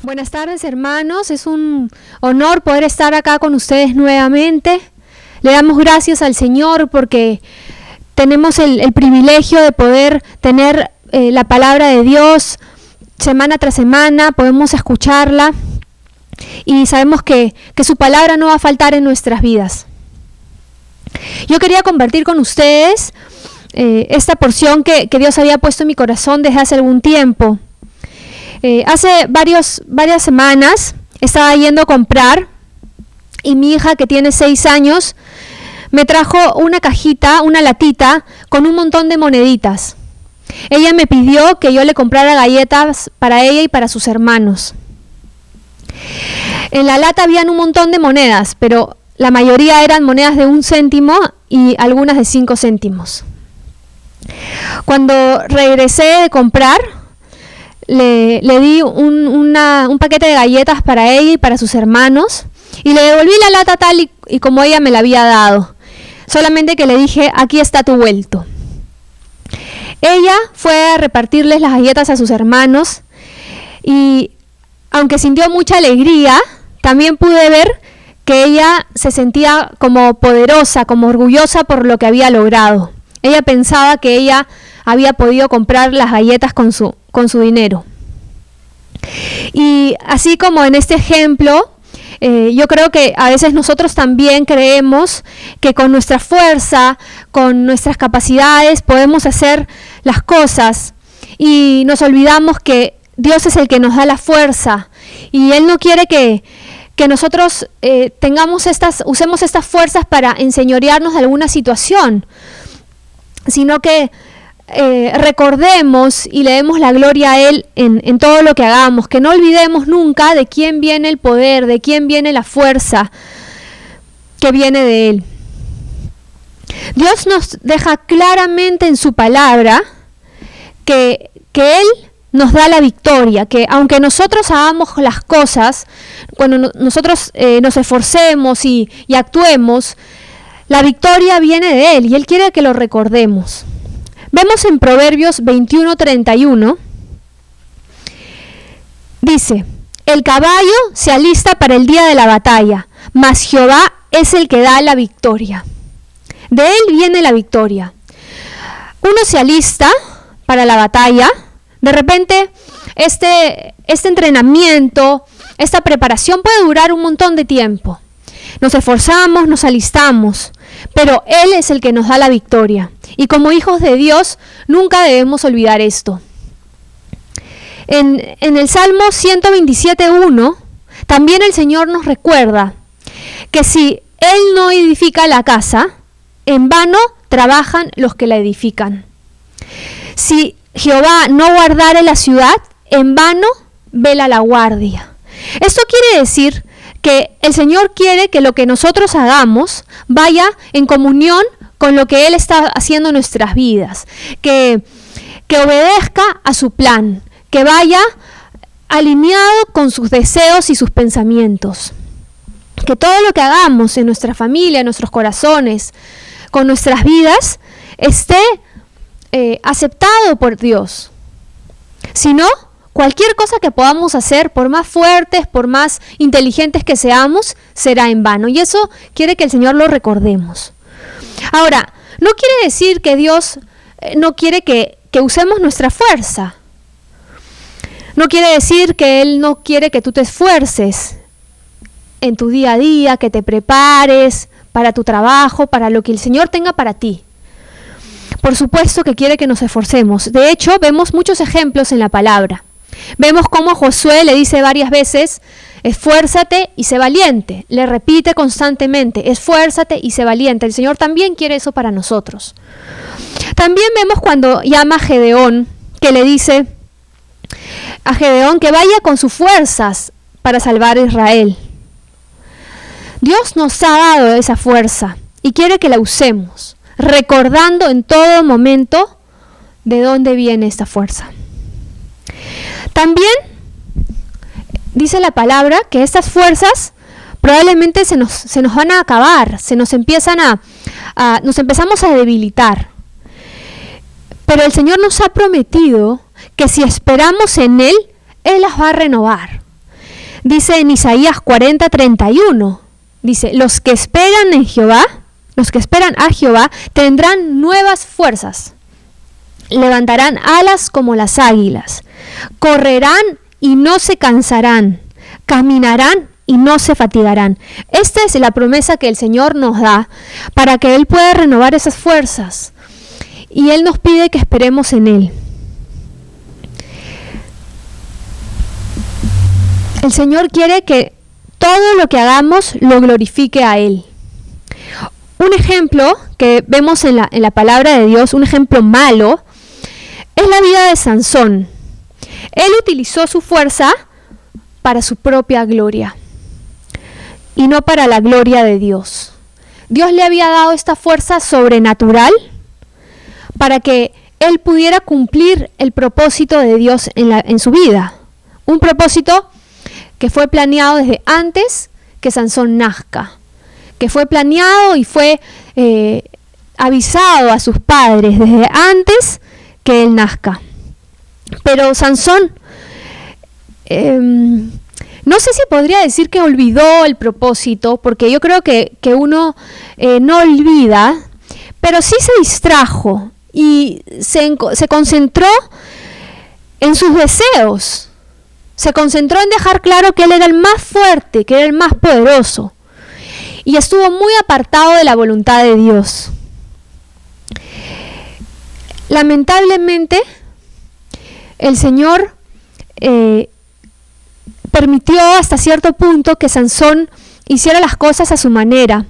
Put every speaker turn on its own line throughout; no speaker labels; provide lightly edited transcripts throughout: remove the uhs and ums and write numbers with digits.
Buenas tardes, hermanos. Es un honor poder estar acá con ustedes nuevamente. Le damos gracias al Señor porque tenemos el privilegio de poder tener la palabra de Dios semana tras semana, podemos escucharla y sabemos que su palabra no va a faltar en nuestras vidas. Yo quería compartir con ustedes esta porción que Dios había puesto en mi corazón desde hace algún tiempo. Hace varias semanas estaba yendo a comprar y mi hija, que tiene 6 años, me trajo una cajita, una latita con un montón de moneditas. Ella me pidió que yo le comprara galletas para ella y para sus hermanos. En la lata habían un montón de monedas, pero la mayoría eran monedas de 1 céntimo y algunas de 5 céntimos. Cuando regresé de comprar, le di un paquete de galletas para ella y para sus hermanos y le devolví la lata tal y como ella me la había dado. Solamente que le dije, aquí está tu vuelto. Ella fue a repartirles las galletas a sus hermanos y aunque sintió mucha alegría, también pude ver que ella se sentía como poderosa, como orgullosa por lo que había logrado. Ella pensaba que ella había podido comprar las galletas con su dinero. Y así como en este ejemplo, yo creo que a veces nosotros también creemos que con nuestra fuerza, con nuestras capacidades podemos hacer las cosas y nos olvidamos que Dios es el que nos da la fuerza y Él no quiere que nosotros usemos estas fuerzas para enseñorearnos de alguna situación, sino que recordemos y le demos la gloria a Él en todo lo que hagamos, que no olvidemos nunca de quién viene el poder, de quién viene la fuerza que viene de Él. Dios nos deja claramente en su palabra que Él nos da la victoria, que aunque nosotros hagamos las cosas, cuando nosotros nos esforcemos y actuemos, la victoria viene de Él y Él quiere que lo recordemos. Vemos en Proverbios 21:31, dice, el caballo se alista para el día de la batalla, mas Jehová es el que da la victoria. De Él viene la victoria. Uno se alista para la batalla, de repente este entrenamiento, esta preparación puede durar un montón de tiempo. Nos esforzamos, nos alistamos, pero Él es el que nos da la victoria. Y como hijos de Dios, nunca debemos olvidar esto. En el Salmo 127:1, también el Señor nos recuerda que si Él no edifica la casa, en vano trabajan los que la edifican. Si Jehová no guardare la ciudad, en vano vela la guardia. Esto quiere decir que el Señor quiere que lo que nosotros hagamos vaya en comunión con lo que Él está haciendo en nuestras vidas, que obedezca a su plan, que vaya alineado con sus deseos y sus pensamientos. Que todo lo que hagamos en nuestra familia, en nuestros corazones, con nuestras vidas, esté aceptado por Dios. Si no, cualquier cosa que podamos hacer, por más fuertes, por más inteligentes que seamos, será en vano. Y eso quiere que el Señor lo recordemos. Ahora, no quiere decir que Dios no quiere que usemos nuestra fuerza. No quiere decir que Él no quiere que tú te esfuerces en tu día a día, que te prepares para tu trabajo, para lo que el Señor tenga para ti. Por supuesto que quiere que nos esforcemos. De hecho, vemos muchos ejemplos en la palabra. Vemos cómo Josué le dice varias veces, esfuérzate y sé valiente. Le repite constantemente, esfuérzate y sé valiente. El Señor también quiere eso para nosotros. También vemos cuando llama a Gedeón, que le dice a Gedeón que vaya con sus fuerzas para salvar a Israel. Dios nos ha dado esa fuerza y quiere que la usemos, recordando en todo momento de dónde viene esta fuerza. También dice la palabra que estas fuerzas probablemente se nos van a acabar, nos empezamos a debilitar. Pero el Señor nos ha prometido que si esperamos en Él, Él las va a renovar. Dice en Isaías 40:31, dice, los que esperan en Jehová, los que esperan a Jehová, tendrán nuevas fuerzas. Levantarán alas como las águilas. Correrán y no se cansarán. Caminarán y no se fatigarán. Esta es la promesa que el Señor nos da para que Él pueda renovar esas fuerzas. Y Él nos pide que esperemos en Él. El Señor quiere que todo lo que hagamos lo glorifique a Él. Un ejemplo que vemos en la palabra de Dios, un ejemplo malo, es la vida de Sansón. Él utilizó su fuerza para su propia gloria y no para la gloria de Dios. Dios le había dado esta fuerza sobrenatural para que él pudiera cumplir el propósito de Dios en su vida. Un propósito que fue planeado desde antes que Sansón nazca, que fue planeado y fue avisado a sus padres desde antes que él nazca. Pero Sansón, no sé si podría decir que olvidó el propósito, porque yo creo que uno no olvida, pero sí se distrajo y se concentró en sus deseos. Se concentró en dejar claro que él era el más fuerte, que era el más poderoso. Y estuvo muy apartado de la voluntad de Dios. Lamentablemente, el Señor permitió hasta cierto punto que Sansón hiciera las cosas a su manera.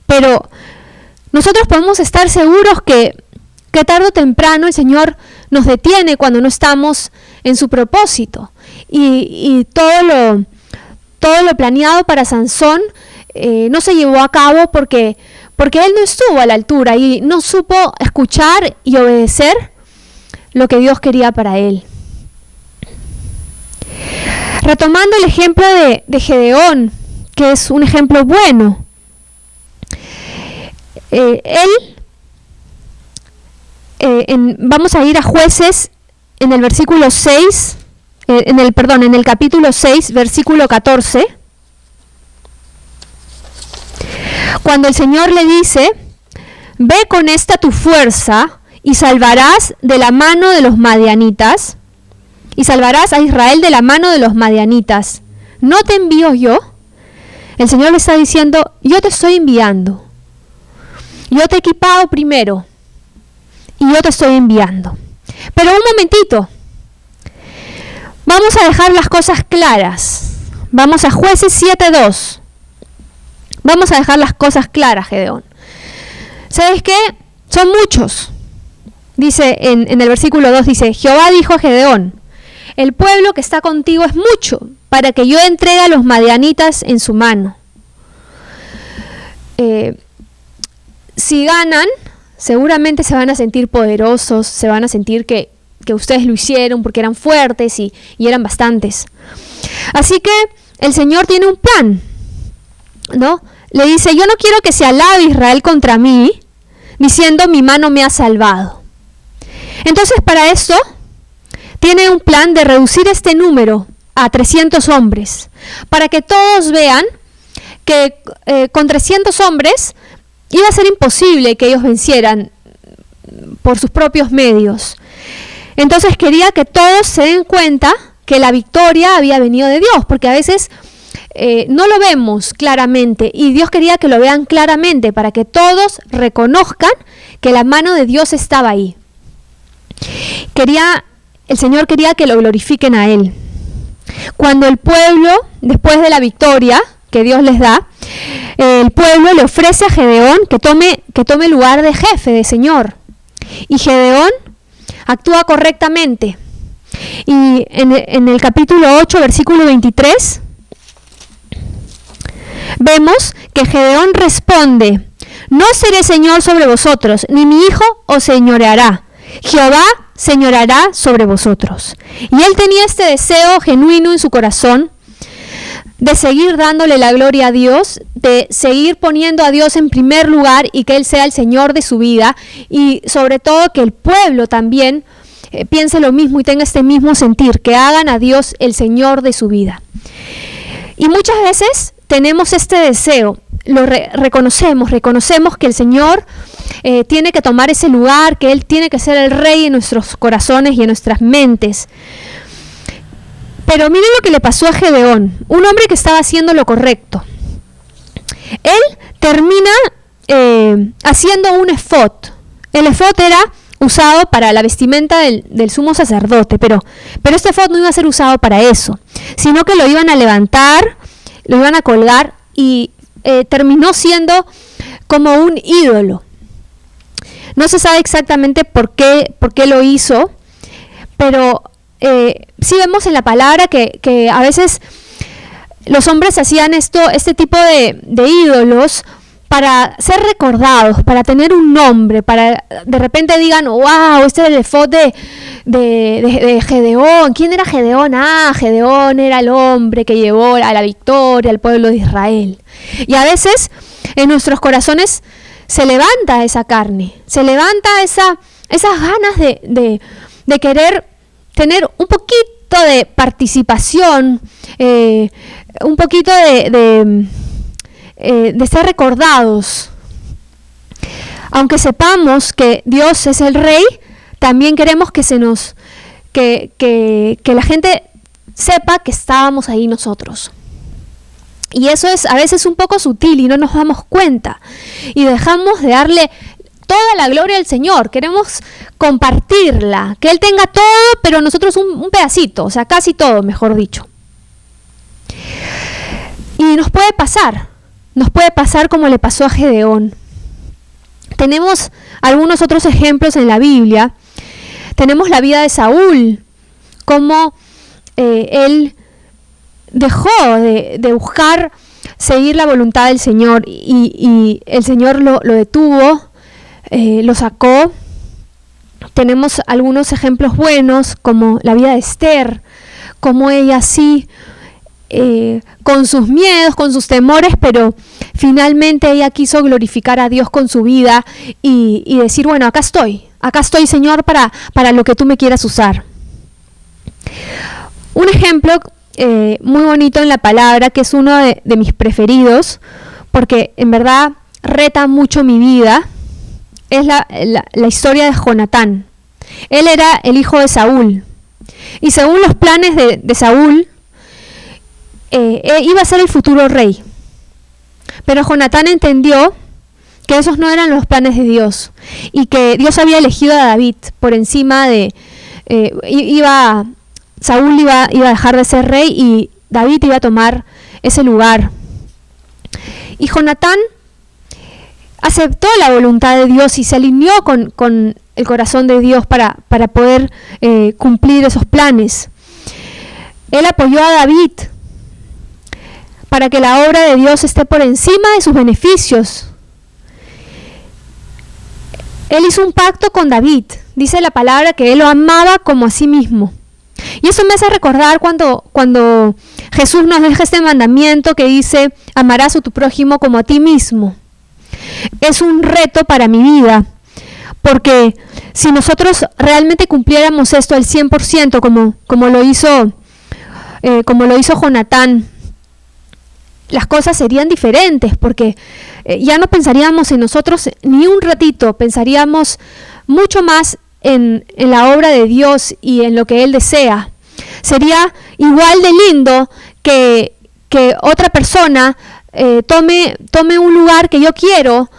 Pero nosotros podemos estar seguros que tarde o temprano el Señor nos detiene cuando no estamos en su propósito. Y todo lo planeado para Sansón no se llevó a cabo porque él no estuvo a la altura y no supo escuchar y obedecer lo que Dios quería para él. Retomando el ejemplo de Gedeón, que es un ejemplo bueno, vamos a ir a Jueces en el versículo 6, en el capítulo 6, versículo 14, cuando el Señor le dice, ve con esta tu fuerza y salvarás de la mano de los madianitas, y salvarás a Israel de la mano de los madianitas. ¿No te envío yo? El Señor le está diciendo, yo te estoy enviando. Yo te he equipado primero y yo te estoy enviando. Pero un momentito, vamos a dejar las cosas claras. Vamos a Jueces 7:2. Vamos a dejar las cosas claras, Gedeón. ¿Sabes qué? Son muchos. Dice en el versículo 2, dice, Jehová dijo a Gedeón, el pueblo que está contigo es mucho, para que yo entregue a los madianitas en su mano. Si ganan, seguramente se van a sentir poderosos, se van a sentir que ustedes lo hicieron porque eran fuertes y eran bastantes. Así que el Señor tiene un plan, ¿no? Le dice, yo no quiero que se alabe Israel contra mí, diciendo, mi mano me ha salvado. Entonces, para esto, tiene un plan de reducir este número a 300 hombres, para que todos vean que con 300 hombres iba a ser imposible que ellos vencieran por sus propios medios. Entonces quería que todos se den cuenta que la victoria había venido de Dios, porque a veces no lo vemos claramente, y Dios quería que lo vean claramente para que todos reconozcan que la mano de Dios estaba ahí. El Señor quería que lo glorifiquen a Él. Cuando el pueblo, después de la victoria que Dios les da, el pueblo le ofrece a Gedeón que tome el lugar de jefe, de señor. Y Gedeón actúa correctamente. Y en el capítulo 8, versículo 23, vemos que Gedeón responde, no seré señor sobre vosotros, ni mi hijo os señoreará. Jehová señorará sobre vosotros. Y él tenía este deseo genuino en su corazón de seguir dándole la gloria a Dios, de seguir poniendo a Dios en primer lugar y que Él sea el Señor de su vida, y sobre todo que el pueblo también piense lo mismo y tenga este mismo sentir, que hagan a Dios el Señor de su vida. Y muchas veces tenemos este deseo, lo reconocemos que el Señor tiene que tomar ese lugar, que Él tiene que ser el rey en nuestros corazones y en nuestras mentes. Pero miren lo que le pasó a Gedeón, un hombre que estaba haciendo lo correcto. Él termina haciendo un efod. El efod era usado para la vestimenta del sumo sacerdote, pero este efod no iba a ser usado para eso, sino que lo iban a levantar, lo iban a colgar y terminó siendo como un ídolo. No se sabe exactamente por qué lo hizo, pero sí vemos en la palabra que a veces los hombres hacían este tipo de ídolos para ser recordados, para tener un nombre, para de repente digan, wow, este es el efod de Gedeón. ¿Quién era Gedeón? Gedeón era el hombre que llevó a la victoria al pueblo de Israel. Y a veces en nuestros corazones se levanta esa carne, se levanta esas ganas de querer tener un poquito de participación, un poquito de ser recordados. Aunque sepamos que Dios es el Rey, también queremos que la gente sepa que estábamos ahí nosotros. Y eso es a veces un poco sutil y no nos damos cuenta. Y dejamos de darle toda la gloria al Señor. Queremos compartirla, que Él tenga todo, pero nosotros un pedacito, o sea, casi todo, mejor dicho. Y nos puede pasar como le pasó a Gedeón. Tenemos algunos otros ejemplos en la Biblia. Tenemos la vida de Saúl, cómo él dejó de buscar seguir la voluntad del Señor y el Señor lo detuvo, lo sacó. Tenemos algunos ejemplos buenos, como la vida de Esther, como ella sí, con sus miedos, con sus temores, pero finalmente ella quiso glorificar a Dios con su vida y decir, bueno, acá estoy Señor para lo que tú me quieras usar. Un ejemplo muy bonito en la palabra, que es uno de mis preferidos, porque en verdad reta mucho mi vida, es la historia de Jonatán. Él era el hijo de Saúl, y según los planes de Saúl, iba a ser el futuro rey. Pero Jonatán entendió que esos no eran los planes de Dios, y que Dios había elegido a David por encima de... Saúl iba a dejar de ser rey y David iba a tomar ese lugar. Y Jonatán aceptó la voluntad de Dios y se alineó con el corazón de Dios para poder cumplir esos planes. Él apoyó a David para que la obra de Dios esté por encima de sus beneficios. Él hizo un pacto con David. Dice la palabra que él lo amaba como a sí mismo. Y eso me hace recordar cuando Jesús nos deja este mandamiento que dice, amarás a tu prójimo como a ti mismo. Es un reto para mi vida, porque si nosotros realmente cumpliéramos esto al 100%, como lo hizo Jonatán, las cosas serían diferentes, porque ya no pensaríamos en nosotros ni un ratito, pensaríamos mucho más en la obra de Dios y en lo que Él desea. Sería igual de lindo que otra persona tome un lugar que yo quiero,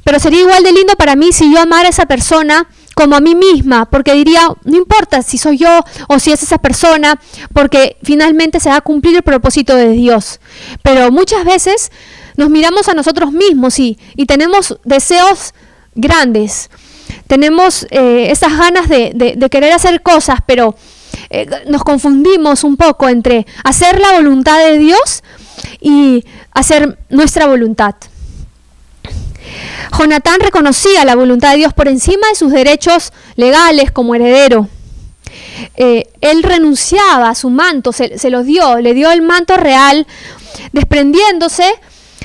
pero sería igual de lindo para mí si yo amara a esa persona como a mí misma, porque diría, no importa si soy yo o si es esa persona, porque finalmente se va a cumplir el propósito de Dios. Pero muchas veces nos miramos a nosotros mismos y tenemos deseos grandes. Tenemos esas ganas de querer hacer cosas, pero nos confundimos un poco entre hacer la voluntad de Dios y hacer nuestra voluntad. Jonatán reconocía la voluntad de Dios por encima de sus derechos legales como heredero. Él renunciaba a su manto, se lo dio, le dio el manto real, desprendiéndose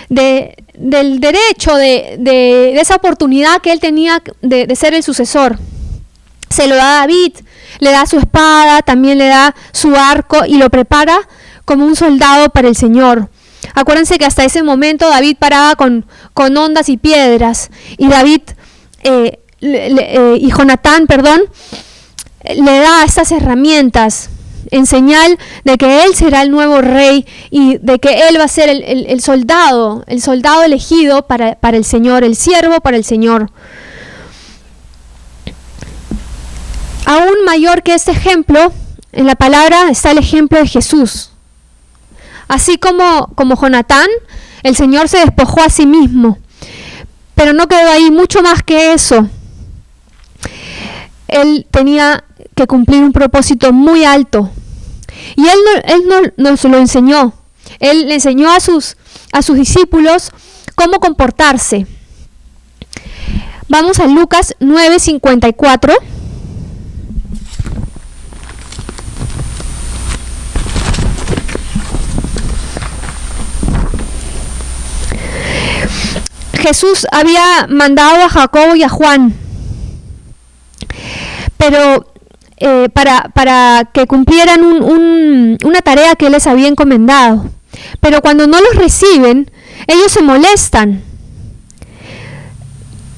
del derecho, de esa oportunidad que él tenía de ser el sucesor. Se lo da a David, le da su espada, también le da su arco y lo prepara como un soldado para el Señor. Acuérdense que hasta ese momento David paraba con ondas y piedras, y Jonatán, le da estas herramientas en señal de que él será el nuevo rey y de que él va a ser el soldado elegido para el Señor, el siervo para el Señor. Aún mayor que este ejemplo, en la palabra está el ejemplo de Jesús. Así como Jonatán, el Señor se despojó a sí mismo, pero no quedó ahí, mucho más que eso. Él tenía que cumplir un propósito muy alto. Y él no nos lo enseñó. Él le enseñó a sus discípulos cómo comportarse. Vamos a Lucas 9:54. Jesús había mandado a Jacobo y a Juan, pero para que cumplieran una tarea que él les había encomendado. Pero cuando no los reciben, ellos se molestan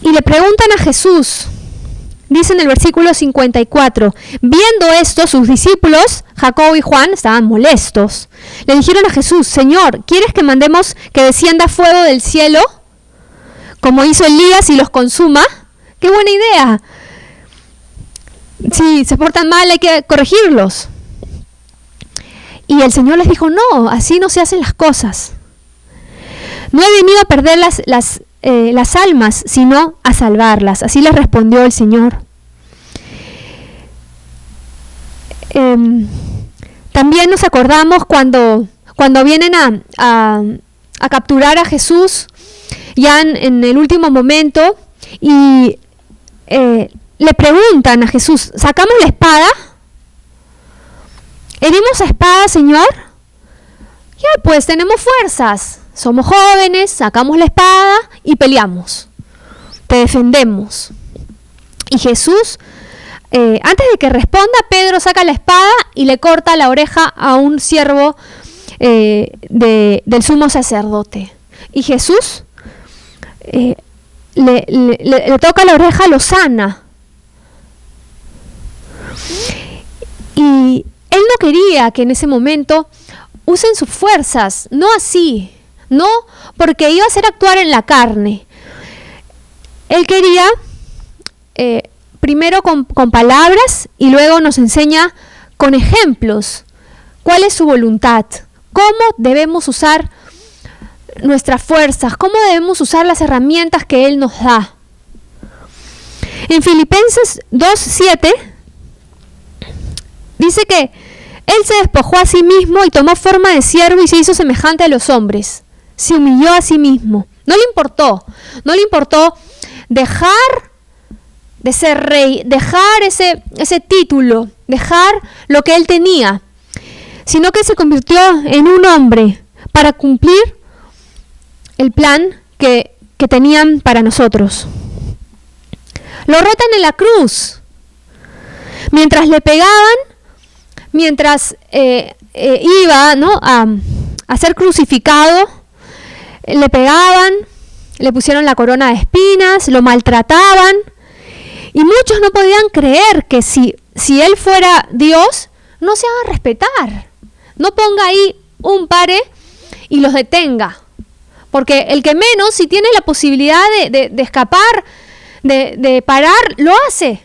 y le preguntan a Jesús. Dice en el versículo 54, viendo esto, sus discípulos, Jacobo y Juan, estaban molestos. Le dijeron a Jesús: Señor, ¿quieres que mandemos que descienda fuego del cielo, como hizo Elías, y los consuma? ¡Qué buena idea! Si se portan mal, hay que corregirlos. Y el Señor les dijo: no, así no se hacen las cosas. No he venido a perder las almas, sino a salvarlas. Así les respondió el Señor. También nos acordamos cuando vienen a capturar a Jesús, ya en el último momento, y le preguntan a Jesús: ¿sacamos la espada? ¿Herimos a espada, Señor? Ya, pues tenemos fuerzas, somos jóvenes, sacamos la espada y peleamos, te defendemos. Y Jesús, antes de que responda, Pedro saca la espada y le corta la oreja a un siervo del sumo sacerdote. Y Jesús le toca la oreja, lo sana. Y él no quería que en ese momento usen sus fuerzas, no así, no porque iba a hacer actuar en la carne. Él quería primero con palabras, y luego nos enseña con ejemplos cuál es su voluntad, cómo debemos usar nuestras fuerzas, cómo debemos usar las herramientas que Él nos da. En Filipenses 2:7 dice que Él se despojó a sí mismo y tomó forma de siervo y se hizo semejante a los hombres. Se humilló a sí mismo. No le importó dejar de ser rey, dejar ese título, dejar lo que él tenía, sino que se convirtió en un hombre para cumplir el plan que tenían para nosotros. Lo retan en la cruz. Mientras le pegaban, mientras iba a ser crucificado, le pegaban, le pusieron la corona de espinas, lo maltrataban, y muchos no podían creer que si él fuera Dios, no se haga respetar, no ponga ahí un pare y los detenga, porque el que menos, si tiene la posibilidad de escapar, de parar, lo hace.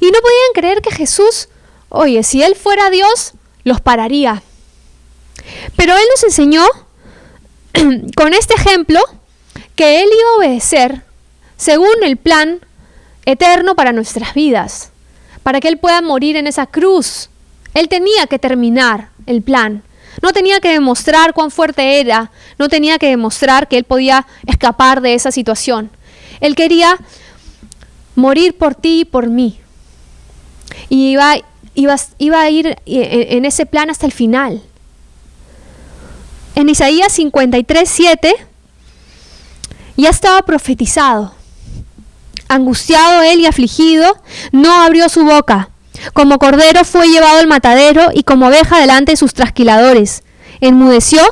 Y no podían creer que Jesús, oye, si Él fuera Dios, los pararía. Pero Él nos enseñó con este ejemplo que Él iba a obedecer según el plan eterno para nuestras vidas, para que Él pueda morir en esa cruz. Él tenía que terminar el plan. No tenía que demostrar cuán fuerte era, no tenía que demostrar que Él podía escapar de esa situación. Él quería morir por ti y por mí. Y iba a ir en ese plan hasta el final. En Isaías 53:7 ya estaba profetizado. Angustiado él y afligido, no abrió su boca, Como cordero fue llevado al matadero y como oveja delante de sus trasquiladores. Enmudeció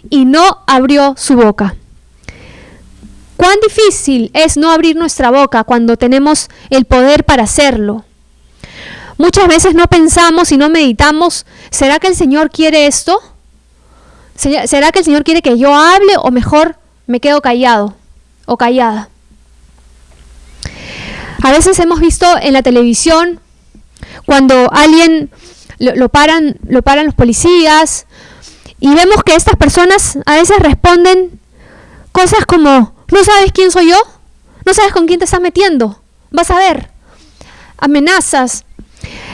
y no abrió su boca. Cuán difícil es no abrir nuestra boca cuando tenemos el poder para hacerlo. Muchas veces no pensamos y no meditamos, ¿será que el Señor quiere esto? ¿Será que el Señor quiere que yo hable o mejor me quedo callado o callada? A veces hemos visto en la televisión cuando alguien lo paran los policías y vemos que estas personas a veces responden cosas como: ¿no sabes quién soy yo? ¿No sabes con quién te estás metiendo? Vas a ver. Amenazas.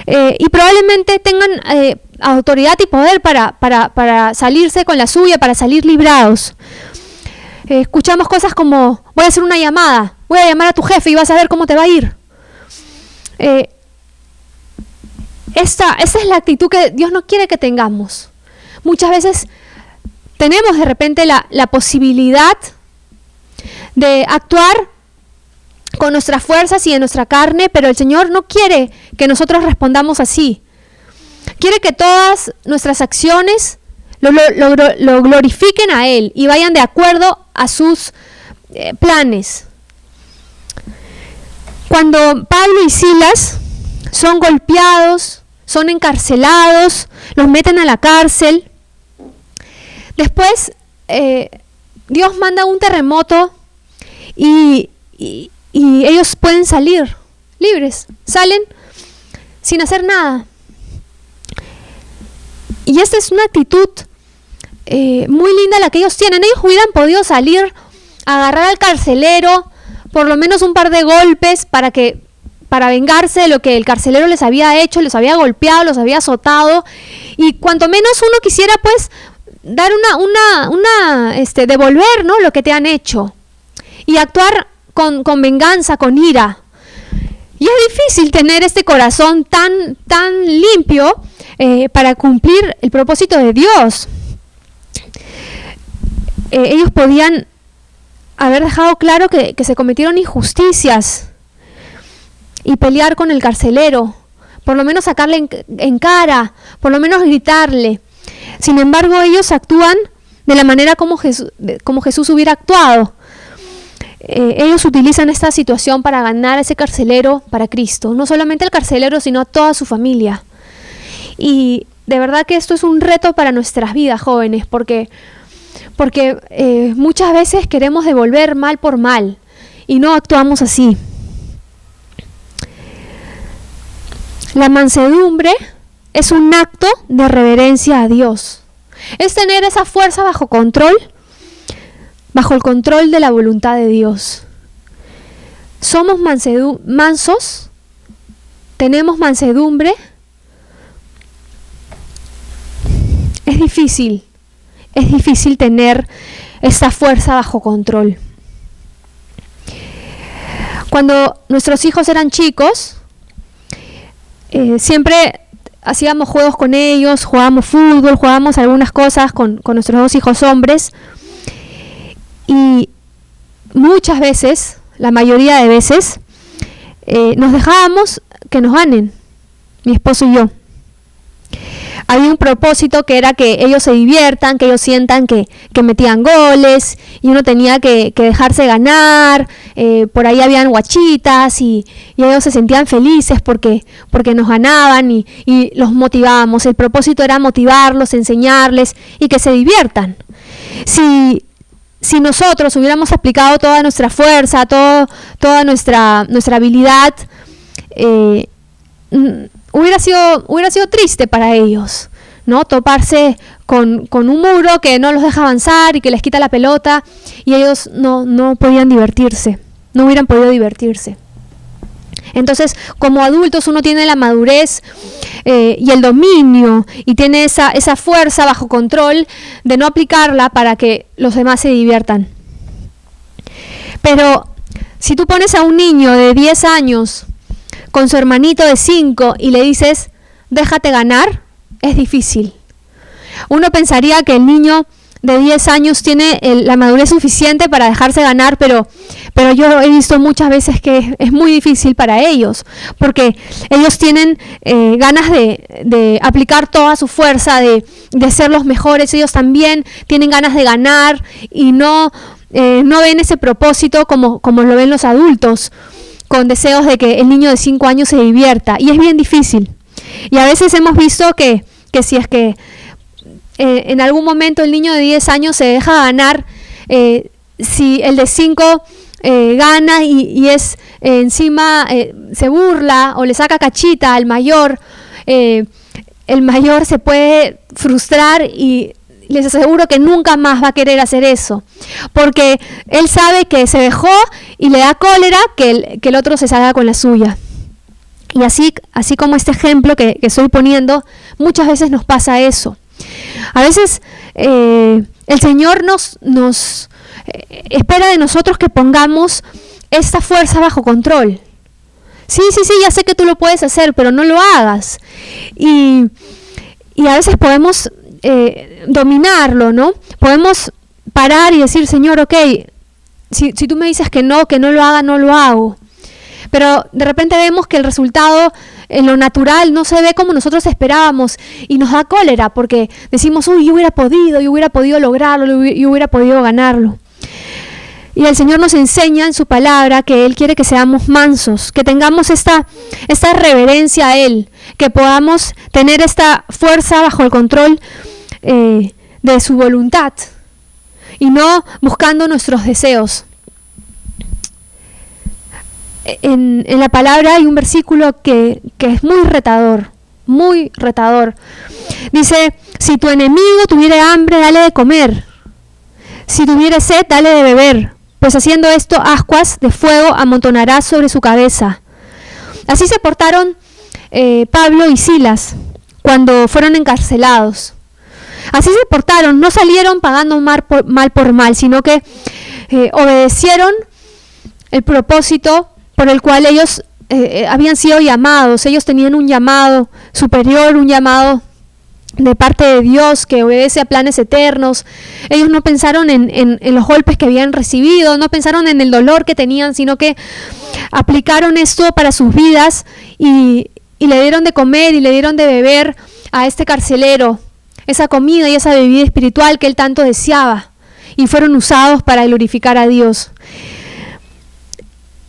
Y probablemente tengan autoridad y poder para salirse con la suya, para salir librados. Escuchamos cosas como: voy a hacer una llamada, voy a llamar a tu jefe y vas a ver cómo te va a ir. Esa es la actitud que Dios no quiere que tengamos. Muchas veces tenemos de repente la posibilidad de actuar con nuestras fuerzas y en nuestra carne, pero el Señor no quiere que nosotros respondamos así. Quiere que todas nuestras acciones lo glorifiquen a Él y vayan de acuerdo a sus planes. Cuando Pablo y Silas son golpeados, son encarcelados, los meten a la cárcel, después Dios manda un terremoto y ellos pueden salir libres, salen sin hacer nada. Y esta es una actitud muy linda la que ellos tienen. Ellos hubieran podido salir, agarrar al carcelero, por lo menos un par de golpes para vengarse de lo que el carcelero les había hecho, les había golpeado, los había azotado, y cuanto menos uno quisiera pues dar devolver, ¿no?, lo que te han hecho, y actuar con venganza, con ira. Y es difícil tener este corazón tan limpio para cumplir el propósito de Dios. Ellos podían haber dejado claro que se cometieron injusticias y pelear con el carcelero, por lo menos sacarle en cara, por lo menos gritarle. Sin embargo, ellos actúan de la manera como Jesús hubiera actuado. Ellos utilizan esta situación para ganar a ese carcelero para Cristo. No solamente al carcelero, sino a toda su familia. Y de verdad que esto es un reto para nuestras vidas, jóvenes, porque muchas veces queremos devolver mal por mal y no actuamos así. La mansedumbre es un acto de reverencia a Dios. Es tener esa fuerza bajo el control de la voluntad de Dios. Somos mansos, tenemos mansedumbre. Es difícil tener esta fuerza bajo control. Cuando nuestros hijos eran chicos, siempre hacíamos juegos con ellos, jugábamos fútbol, jugábamos algunas cosas con nuestros dos hijos hombres. Y muchas veces, la mayoría de veces, nos dejábamos que nos ganen, mi esposo y yo. Había un propósito que era que ellos se diviertan, que ellos sientan que metían goles, y uno tenía que dejarse ganar. Por ahí habían guachitas y ellos se sentían felices porque nos ganaban y los motivábamos. El propósito era motivarlos, enseñarles y que se diviertan. Si nosotros hubiéramos aplicado toda nuestra fuerza, toda nuestra habilidad, hubiera sido triste para ellos, ¿no? Toparse con un muro que no los deja avanzar y que les quita la pelota, y ellos no podían divertirse, no hubieran podido divertirse. Entonces, como adultos, uno tiene la madurez y el dominio, y tiene esa fuerza bajo control de no aplicarla para que los demás se diviertan. Pero si tú pones a un niño de 10 años con su hermanito de 5 y le dices, déjate ganar, es difícil. Uno pensaría que el niño de 10 años tiene la madurez suficiente para dejarse ganar, pero yo he visto muchas veces que es muy difícil para ellos, porque ellos tienen ganas de aplicar toda su fuerza, de ser los mejores. Ellos también tienen ganas de ganar y no ven ese propósito como lo ven los adultos, con deseos de que el niño de 5 años se divierta, y es bien difícil. Y a veces hemos visto que si es que en algún momento el niño de 10 años se deja ganar, si el de 5 gana y es encima se burla o le saca cachita al mayor, el mayor se puede frustrar y les aseguro que nunca más va a querer hacer eso, porque él sabe que se dejó y le da cólera que el otro se salga con la suya. Y así como este ejemplo que estoy poniendo, muchas veces nos pasa eso. A veces el Señor nos espera de nosotros que pongamos esta fuerza bajo control. Sí, ya sé que tú lo puedes hacer, pero no lo hagas. Y a veces podemos dominarlo, ¿no? Podemos parar y decir, Señor, ok, si tú me dices que no lo haga, no lo hago. Pero de repente vemos que el resultado en lo natural no se ve como nosotros esperábamos y nos da cólera porque decimos, uy, yo hubiera podido lograrlo, yo hubiera podido ganarlo. Y el Señor nos enseña en su palabra que Él quiere que seamos mansos, que tengamos esta reverencia a Él, que podamos tener esta fuerza bajo el control de su voluntad y no buscando nuestros deseos. En la palabra hay un versículo que es muy retador. Dice, si tu enemigo tuviera hambre, dale de comer. Si tuviera sed, dale de beber. Pues haciendo esto, ascuas de fuego amontonarás sobre su cabeza. Así se portaron Pablo y Silas cuando fueron encarcelados. Así se portaron, no salieron pagando mal por mal, sino que obedecieron el propósito por el cual ellos habían sido llamados. Ellos tenían un llamado superior, un llamado de parte de Dios que obedece a planes eternos. Ellos no pensaron en los golpes que habían recibido, no pensaron en el dolor que tenían, sino que aplicaron esto para sus vidas y le dieron de comer y le dieron de beber a este carcelero esa comida y esa bebida espiritual que él tanto deseaba, y fueron usados para glorificar a Dios.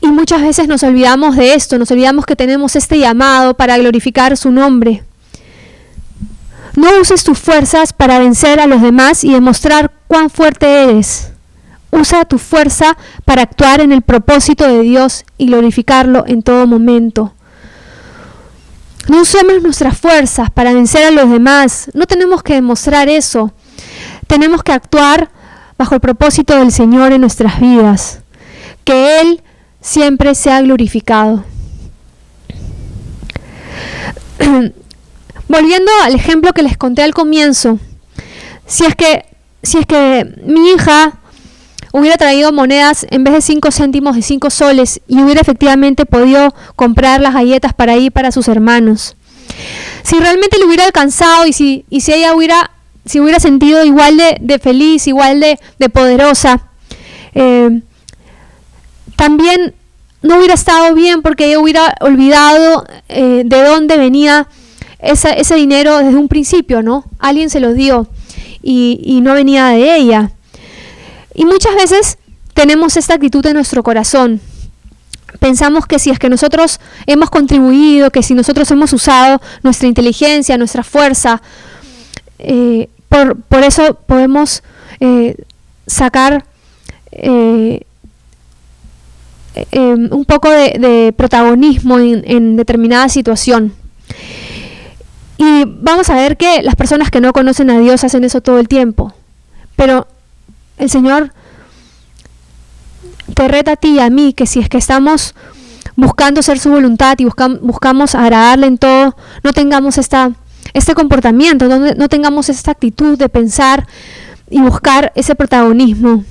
Y muchas veces nos olvidamos de esto, nos olvidamos que tenemos este llamado para glorificar su nombre. No uses tus fuerzas para vencer a los demás y demostrar cuán fuerte eres. Usa tu fuerza para actuar en el propósito de Dios y glorificarlo en todo momento. No usemos nuestras fuerzas para vencer a los demás. No tenemos que demostrar eso. Tenemos que actuar bajo el propósito del Señor en nuestras vidas. Que Él siempre sea glorificado. Volviendo al ejemplo que les conté al comienzo, si es que mi hija hubiera traído monedas en vez de 5 céntimos de 5 soles y hubiera efectivamente podido comprar las galletas para ir para sus hermanos, si realmente le hubiera alcanzado y si ella hubiera sentido igual de feliz, igual de poderosa, también no hubiera estado bien porque ella hubiera olvidado de dónde venía ese dinero desde un principio, ¿no? Alguien se lo dio y no venía de ella. Y muchas veces tenemos esta actitud en nuestro corazón. Pensamos que si es que nosotros hemos contribuido, que si nosotros hemos usado nuestra inteligencia, nuestra fuerza, por eso podemos sacar un poco de protagonismo en determinada situación. Y vamos a ver que las personas que no conocen a Dios hacen eso todo el tiempo. Pero el Señor te reta a ti y a mí que si es que estamos buscando hacer su voluntad y buscamos agradarle en todo, no tengamos este comportamiento, no tengamos esta actitud de pensar y buscar ese protagonismo.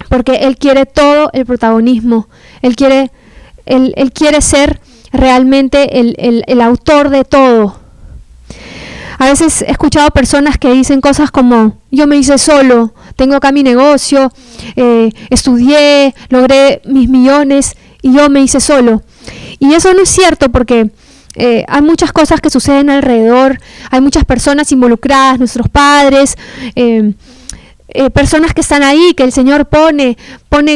Porque Él quiere todo el protagonismo. Él quiere ser realmente el autor de todo. A veces he escuchado personas que dicen cosas como, yo me hice solo, tengo acá mi negocio, estudié, logré mis millones y yo me hice solo. Y eso no es cierto porque hay muchas cosas que suceden alrededor, hay muchas personas involucradas, nuestros padres, personas que están ahí, que el Señor pone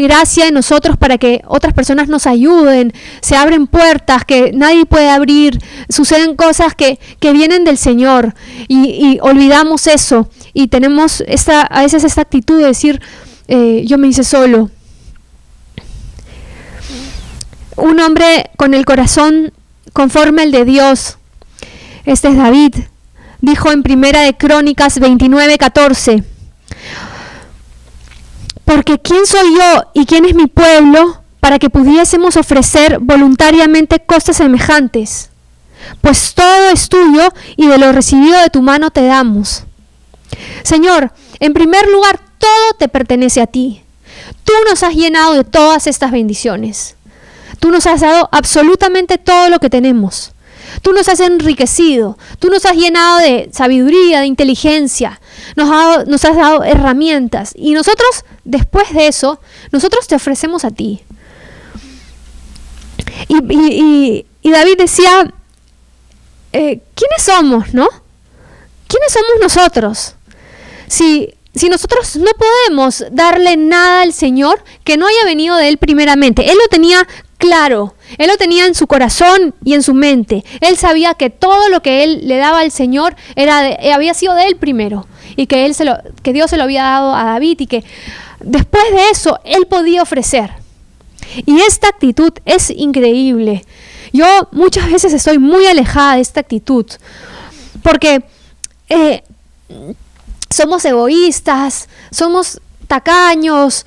gracia en nosotros para que otras personas nos ayuden, se abren puertas que nadie puede abrir, suceden cosas que vienen del Señor y olvidamos eso y tenemos a veces esta actitud de decir, yo me hice solo. Un hombre con el corazón conforme al de Dios, este es David, dijo en Primera de Crónicas 29:14, porque ¿quién soy yo y quién es mi pueblo para que pudiésemos ofrecer voluntariamente cosas semejantes? Pues todo es tuyo y de lo recibido de tu mano te damos. Señor, en primer lugar, todo te pertenece a ti. Tú nos has llenado de todas estas bendiciones. Tú nos has dado absolutamente todo lo que tenemos. Tú nos has enriquecido, tú nos has llenado de sabiduría, de inteligencia, nos has dado herramientas y nosotros, después de eso, nosotros te ofrecemos a ti. Y David decía, ¿quiénes somos, no? ¿Quiénes somos nosotros? Si nosotros no podemos darle nada al Señor que no haya venido de Él primeramente. Él lo tenía claro, Él lo tenía en su corazón y en su mente. Él sabía que todo lo que Él le daba al Señor había sido de Él primero y que Dios se lo había dado a David y que después de eso Él podía ofrecer. Y esta actitud es increíble. Yo muchas veces estoy muy alejada de esta actitud porque somos egoístas, somos tacaños,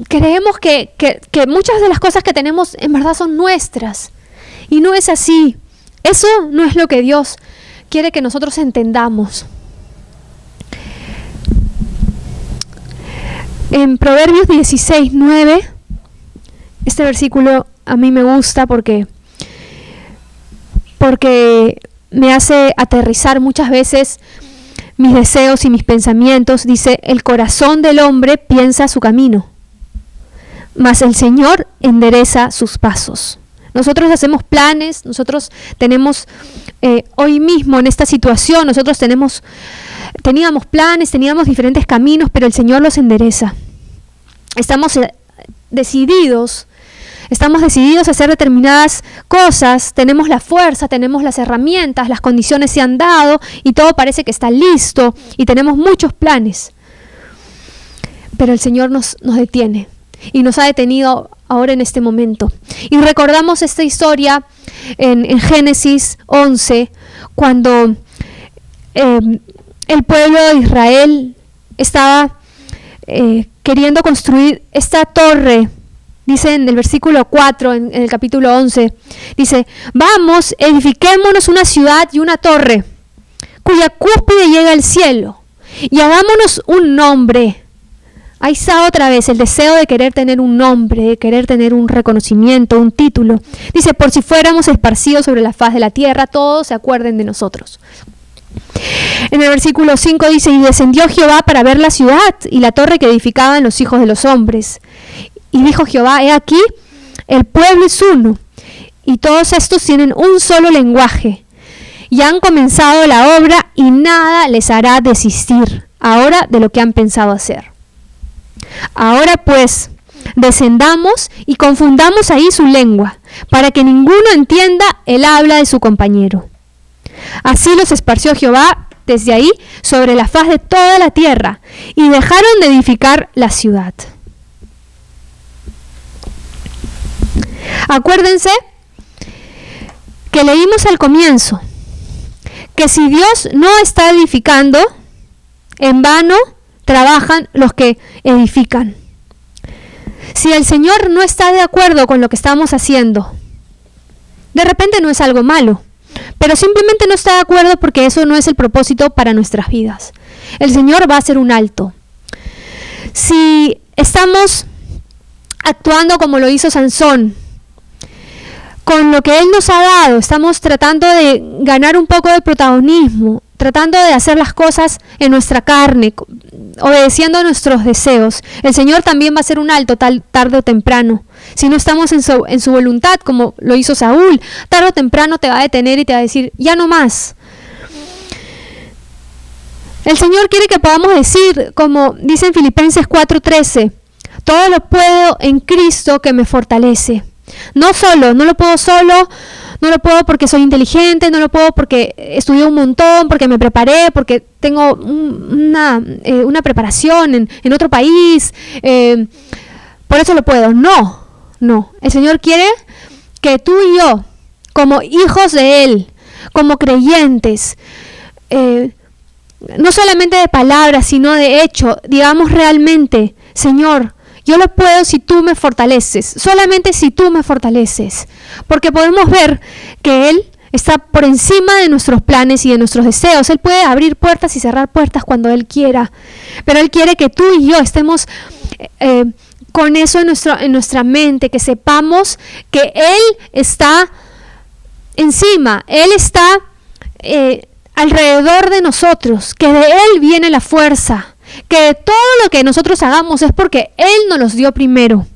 creemos que muchas de las cosas que tenemos en verdad son nuestras. Y no es así. Eso no es lo que Dios quiere que nosotros entendamos. En Proverbios 16:9, este versículo a mí me gusta porque me hace aterrizar muchas veces mis deseos y mis pensamientos. Dice, el corazón del hombre piensa su camino, mas el Señor endereza sus pasos. Nosotros hacemos planes, nosotros tenemos, hoy mismo en esta situación, nosotros teníamos planes, teníamos diferentes caminos, pero el Señor los endereza. Estamos decididos a hacer determinadas cosas, tenemos la fuerza, tenemos las herramientas, las condiciones se han dado y todo parece que está listo y tenemos muchos planes. Pero el Señor nos detiene y nos ha detenido ahora en este momento. Y recordamos esta historia en Génesis 11, cuando el pueblo de Israel estaba queriendo construir esta torre. Dice en el versículo 4, en el capítulo 11, dice, vamos, edifiquémonos una ciudad y una torre, cuya cúspide llega al cielo, y hagámonos un nombre. Ahí está otra vez el deseo de querer tener un nombre, de querer tener un reconocimiento, un título. Dice, por si fuéramos esparcidos sobre la faz de la tierra, todos se acuerden de nosotros. En el versículo 5 dice, y descendió Jehová para ver la ciudad y la torre que edificaban los hijos de los hombres. Y dijo Jehová, he aquí, el pueblo es uno, y todos estos tienen un solo lenguaje, y han comenzado la obra, y nada les hará desistir ahora de lo que han pensado hacer. Ahora pues, descendamos y confundamos ahí su lengua, para que ninguno entienda el habla de su compañero. Así los esparció Jehová desde ahí sobre la faz de toda la tierra, y dejaron de edificar la ciudad. Acuérdense que leímos al comienzo que si Dios no está edificando, en vano trabajan los que edifican. Si el Señor no está de acuerdo con lo que estamos haciendo, de repente no es algo malo, pero simplemente no está de acuerdo porque eso no es el propósito para nuestras vidas. El Señor va a hacer un alto. Si estamos actuando como lo hizo Sansón, con lo que Él nos ha dado, estamos tratando de ganar un poco de protagonismo, tratando de hacer las cosas en nuestra carne, obedeciendo a nuestros deseos, el Señor también va a hacer un alto tarde o temprano. Si no estamos en su voluntad, como lo hizo Saúl, tarde o temprano te va a detener y te va a decir, ya no más. El Señor quiere que podamos decir, como dice en Filipenses 4:13, todo lo puedo en Cristo que me fortalece. No lo puedo solo, no lo puedo porque soy inteligente, no lo puedo porque estudié un montón, porque me preparé, porque tengo una preparación en otro país, por eso lo puedo. No, el Señor quiere que tú y yo, como hijos de Él, como creyentes, no solamente de palabras, sino de hecho, digamos realmente, Señor, yo lo puedo si tú me fortaleces, solamente si tú me fortaleces, porque podemos ver que Él está por encima de nuestros planes y de nuestros deseos. Él puede abrir puertas y cerrar puertas cuando Él quiera, pero Él quiere que tú y yo estemos con eso en nuestra mente, que sepamos que Él está encima, Él está alrededor de nosotros, que de Él viene la fuerza, que todo lo que nosotros hagamos es porque Él nos los dio primero.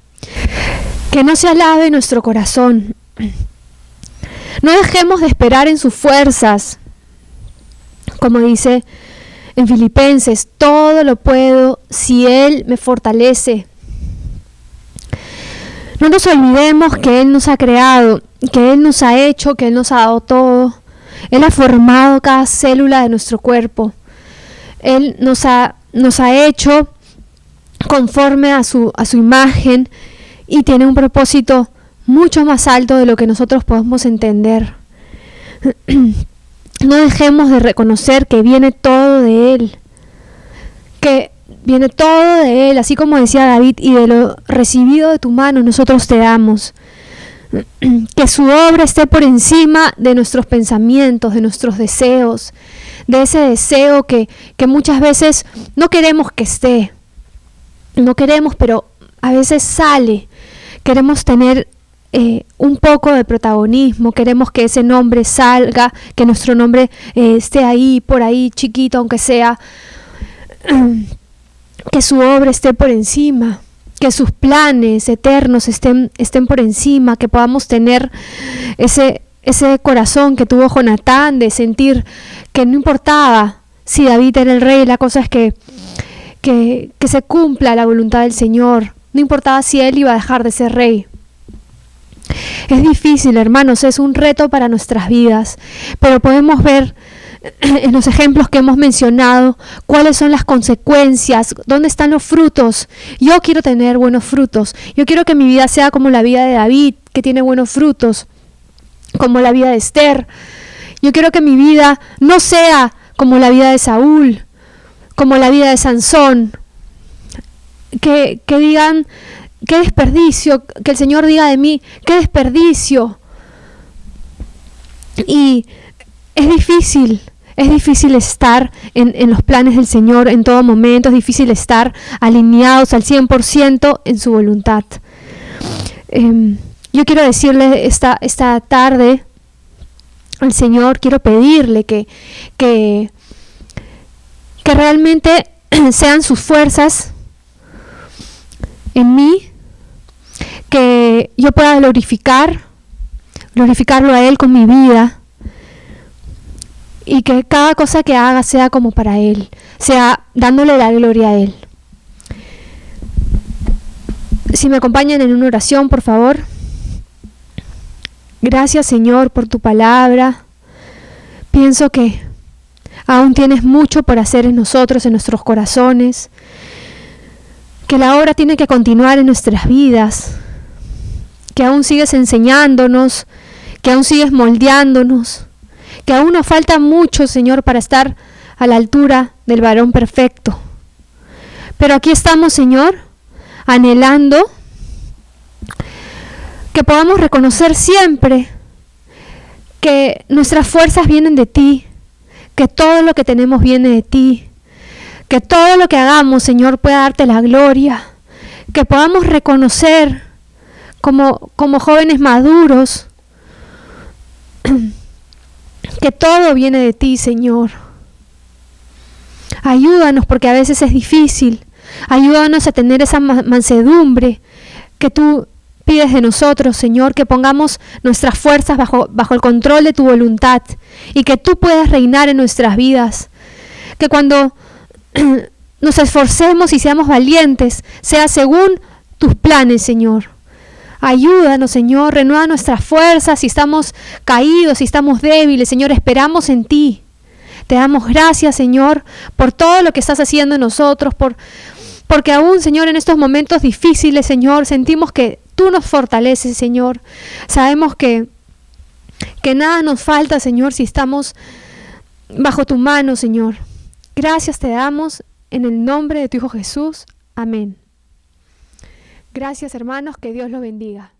Que no se alabe nuestro corazón. No dejemos de esperar en sus fuerzas. Como dice en Filipenses, todo lo puedo si Él me fortalece. No nos olvidemos que Él nos ha creado, que Él nos ha hecho, que Él nos ha dado todo. Él ha formado cada célula de nuestro cuerpo. Él nos ha hecho conforme a su imagen y tiene un propósito mucho más alto de lo que nosotros podemos entender. No dejemos de reconocer que viene todo de Él, así como decía David, y de lo recibido de tu mano nosotros te damos. Que su obra esté por encima de nuestros pensamientos, de nuestros deseos, de ese deseo que muchas veces no queremos que esté. No queremos, pero a veces sale. Queremos tener un poco de protagonismo, queremos que ese nombre salga, que nuestro nombre esté ahí, por ahí, chiquito, aunque sea. Que su obra esté por encima. Que sus planes eternos estén por encima, que podamos tener ese corazón que tuvo Jonatán de sentir que no importaba si David era el rey, la cosa es que se cumpla la voluntad del Señor, no importaba si él iba a dejar de ser rey. Es difícil, hermanos, es un reto para nuestras vidas, pero podemos ver en los ejemplos que hemos mencionado, cuáles son las consecuencias, dónde están los frutos. Yo quiero tener buenos frutos. Yo quiero que mi vida sea como la vida de David, que tiene buenos frutos, como la vida de Esther. Yo quiero que mi vida no sea como la vida de Saúl, como la vida de Sansón. Que digan, qué desperdicio, que el Señor diga de mí, qué desperdicio. Y es difícil estar en los planes del Señor en todo momento, es difícil estar alineados al 100% en su voluntad. Yo quiero decirle esta tarde al Señor, quiero pedirle que realmente sean sus fuerzas en mí, que yo pueda glorificarlo a Él con mi vida, y que cada cosa que haga sea como para Él, sea dándole la gloria a Él. Si me acompañan en una oración, por favor. Gracias, Señor, por tu palabra. Pienso que aún tienes mucho por hacer en nosotros, en nuestros corazones, que la obra tiene que continuar en nuestras vidas, que aún sigues enseñándonos, que aún sigues moldeándonos, que aún nos falta mucho, Señor, para estar a la altura del varón perfecto. Pero aquí estamos, Señor, anhelando que podamos reconocer siempre que nuestras fuerzas vienen de ti, que todo lo que tenemos viene de ti, que todo lo que hagamos, Señor, pueda darte la gloria, que podamos reconocer como jóvenes maduros que todo viene de ti, Señor, Ayúdanos porque a veces es difícil. Ayúdanos a tener esa mansedumbre que tú pides de nosotros, Señor, que pongamos nuestras fuerzas bajo el control de tu voluntad y que tú puedas reinar en nuestras vidas. Que cuando nos esforcemos y seamos valientes, sea según tus planes, Señor. Ayúdanos, Señor, renueva nuestras fuerzas si estamos caídos, si estamos débiles, Señor, esperamos en ti. Te damos gracias, Señor, por todo lo que estás haciendo en nosotros, porque aún, Señor, en estos momentos difíciles, Señor, sentimos que tú nos fortaleces, Señor. Sabemos que nada nos falta, Señor, si estamos bajo tu mano, Señor. Gracias te damos en el nombre de tu Hijo Jesús. Amén. Gracias, hermanos, que Dios los bendiga.